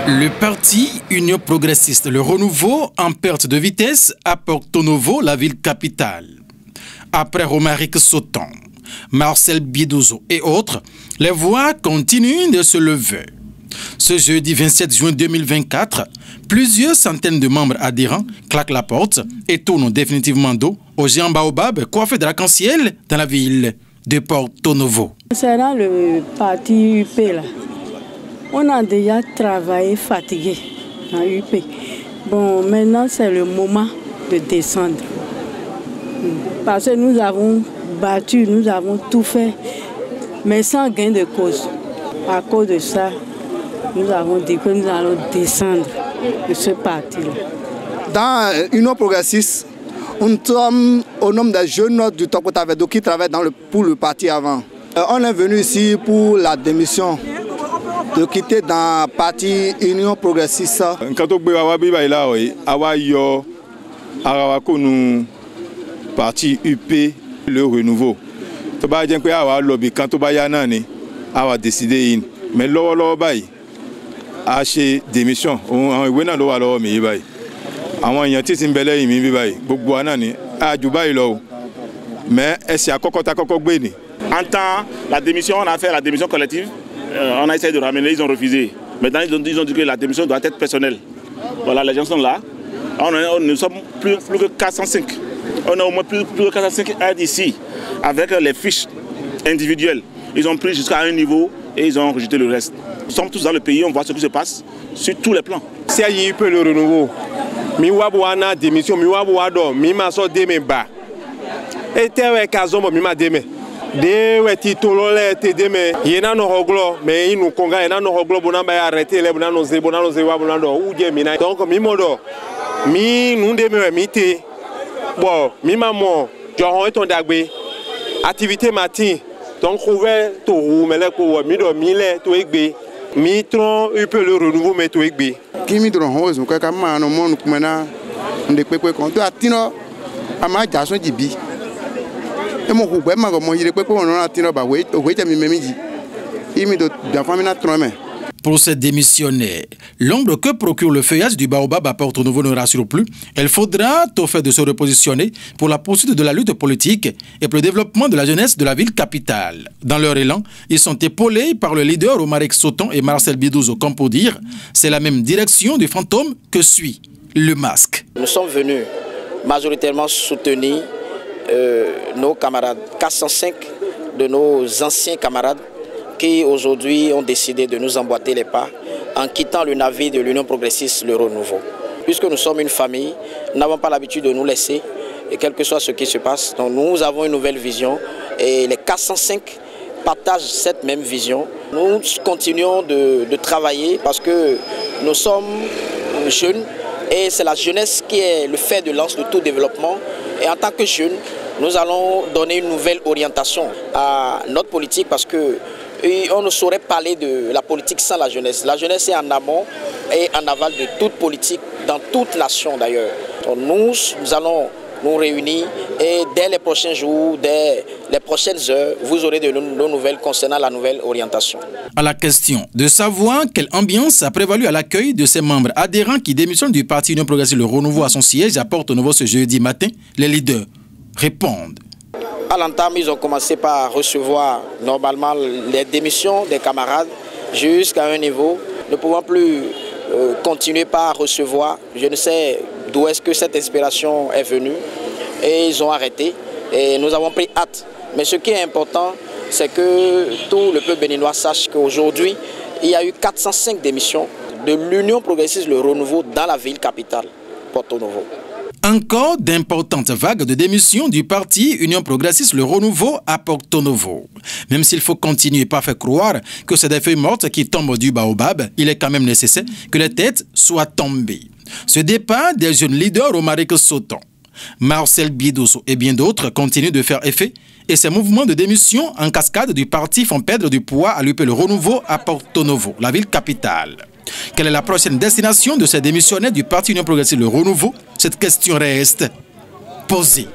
Le parti Union progressiste, le renouveau en perte de vitesse à Porto Novo, la ville capitale. Après Romaric Sauton, Marcel Bidozo et autres, les voix continuent de se lever. Ce jeudi 27 juin 2024, plusieurs centaines de membres adhérents claquent la porte et tournent définitivement dos au géant Baobab coiffé d'arc-en-ciel dans la ville de Porto Novo. C'est dans le parti UP là. On a déjà travaillé fatigué dans UP. Bon, maintenant c'est le moment de descendre. Parce que nous avons battu, nous avons tout fait, mais sans gain de cause. À cause de ça, nous avons dit que nous allons descendre de ce parti-là. Dans Union progressiste, nous sommes au nombre des jeunes du Tokotavedo qui travaillent pour le parti avant. On est venu ici pour la démission de quitter dans le parti Union progressiste. Quand on a parti UP, le renouveau. Quand on a décidé, mais là, a acheté démission. On a mais est-ce qu'il en temps, la démission, on a fait la démission collective. On a essayé de ramener, ils ont refusé. Maintenant, ils ont dit que la démission doit être personnelle. Voilà, les gens sont là. Nous sommes plus que 405. On a au moins plus de 405 aides ici, avec les fiches individuelles. Ils ont pris jusqu'à un niveau et ils ont rejeté le reste. Nous sommes tous dans le pays, on voit ce qui se passe sur tous les plans. Si il y a eu le renouveau, mi wabuana démission, mi wabuado, mi maso deme ba. Et tewe kazomo mi ma deme. De weti tolole te deme. Yena no hoglo, mais il nous conga yena no hoglo bonamba ya arrêter les bonano zewa bonando ou je mina. Donc mi modo, mi nous deme mi te. Bon, mi maman, j'aurai ton dagbe. Activité matin, donc ouvert tout, mais là pour mi do mi le to egbe. Mi tron un peu le renouveau mais to egbe. Kimi do rose, ko ka ma no mon kumena ndekpekpe kon to atino ama jason jibi. Et mon groupe, pour se démissionner, l'ombre que procure le feuillage du Baobab à Porto Novo ne rassure plus. Il faudra au fait de se repositionner pour la poursuite de la lutte politique et pour le développement de la jeunesse de la ville capitale. Dans leur élan, ils sont épaulés par le leader Romaric Sauton et Marcel Bidozo, comme pour dire, c'est la même direction du fantôme que suit le masque. Nous sommes venus majoritairement soutenir nos camarades, 405 de nos anciens camarades qui aujourd'hui ont décidé de nous emboîter les pas en quittant le navire de l'Union progressiste, le renouveau. Puisque nous sommes une famille, nous n'avons pas l'habitude de nous laisser, et quel que soit ce qui se passe. Donc nous avons une nouvelle vision et les 405 partagent cette même vision. Nous continuons de travailler parce que nous sommes jeunes et c'est la jeunesse qui est le fer de lance de tout développement. Et en tant que jeunes, nous allons donner une nouvelle orientation à notre politique parce qu'on ne saurait parler de la politique sans la jeunesse. La jeunesse est en amont et en aval de toute politique, dans toute nation d'ailleurs. Nous allons nous réunir et dès les prochains jours, dès les prochaines heures, vous aurez de nos nouvelles concernant la nouvelle orientation. À la question de savoir quelle ambiance a prévalu à l'accueil de ces membres adhérents qui démissionnent du parti Union progressiste le renouveau à son siège à Porto Novo ce jeudi matin, les leaders répondent. À l'entame, ils ont commencé par recevoir normalement les démissions des camarades jusqu'à un niveau. Ne pouvons plus continuer par recevoir. Je ne sais d'où est-ce que cette inspiration est venue. Et ils ont arrêté. Et nous avons pris hâte. Mais ce qui est important, c'est que tout le peuple béninois sache qu'aujourd'hui, il y a eu 405 démissions de l'Union progressiste le renouveau dans la ville capitale, Porto Novo. Encore d'importantes vagues de démission du parti Union progressiste le renouveau à Porto Novo. Même s'il faut continuer par faire croire que c'est des feuilles mortes qui tombent du Baobab, il est quand même nécessaire que les têtes soient tombées. Ce départ des jeunes leaders Romaric Sauton, Marcel Bidozo et bien d'autres continuent de faire effet et ces mouvements de démission en cascade du parti font perdre du poids à l'UP le renouveau à Porto Novo, la ville capitale. Quelle est la prochaine destination de ces démissionnaires du parti Union progressiste le renouveau? Cette question reste posée.